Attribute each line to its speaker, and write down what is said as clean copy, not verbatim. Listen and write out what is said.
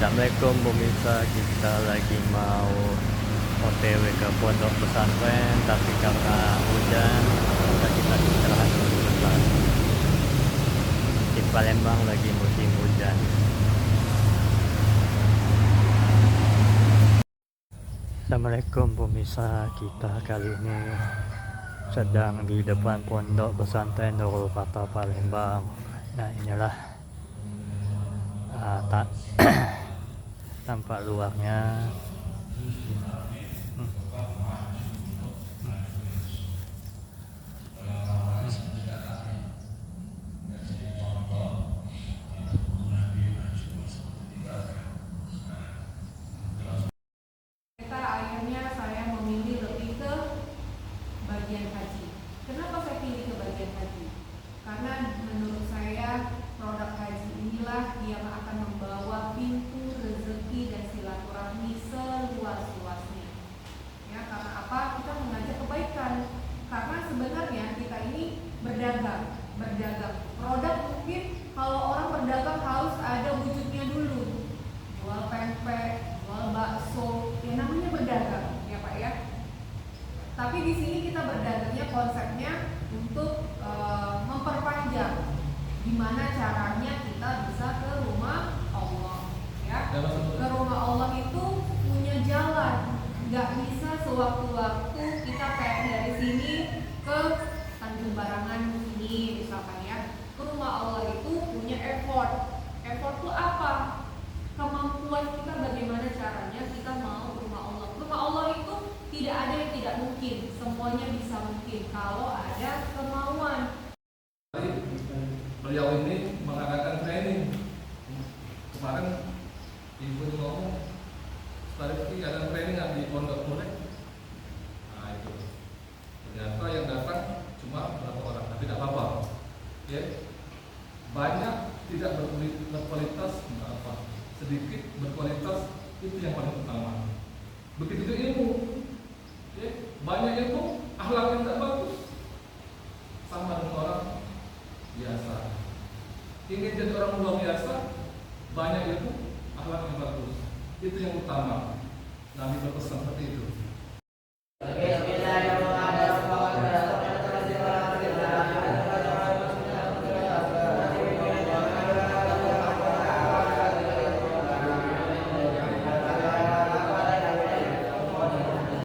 Speaker 1: Assalamualaikum pemirsa, kita lagi mau OTW ke pondok pesantren, tapi karena hujan maka kita istirahat dulu sebentar. Di Palembang lagi musim hujan. Assalamualaikum pemirsa, kita kali ini sedang di depan pondok pesantren Nurul Fatah Palembang. Nah inilah tampak luarnya.
Speaker 2: Akhirnya saya memilih lebih ke bagian haji. Kenapa saya pilih ke bagian haji? Karena menurut saya produk haji inilah yang akan membawa pintu rezeki dan silaturahmi seluas-luasnya. Ya, karena apa? Kita mengajak kebaikan. Karena sebenarnya kita ini berdagang. Produk mungkin kalau orang berdagang harus ada wujudnya dulu. Jual pempek, jual bakso, yang namanya berdagang, ya Pak ya. Tapi di sini kita berdagangnya konsepnya untuk memperpanjang. Gimana caranya kita bisa ke rumah Allah, ya. Ke rumah Allah itu punya jalan, nggak bisa sewaktu-waktu kita kayak dari sini ke Tanjung Barangan sini misalkan ya. Ke rumah Allah itu punya effort. Effort itu apa? Kemampuan kita bagaimana caranya kita mau rumah Allah. Rumah Allah itu tidak ada yang tidak mungkin, semuanya bisa mungkin kalau ada kemauan.
Speaker 3: Beliau ini mengadakan training. Kemarin ibu ngomong, tadi ada training di Pondok Mulek. Nah itu ternyata yang datang cuma berapa orang, tapi tidak apa-apa. Ya, banyak tidak berkualitas, apa sedikit berkualitas, itu yang paling utama. Begitu juga ilmu, ya, banyak ilmu, akhlak yang tidak bagus, sama dengan orang biasa. Ingin jadi orang luar biasa, banyak ilmu, akhlak yang bagus, itu yang utama. Nabi berpesan seperti itu.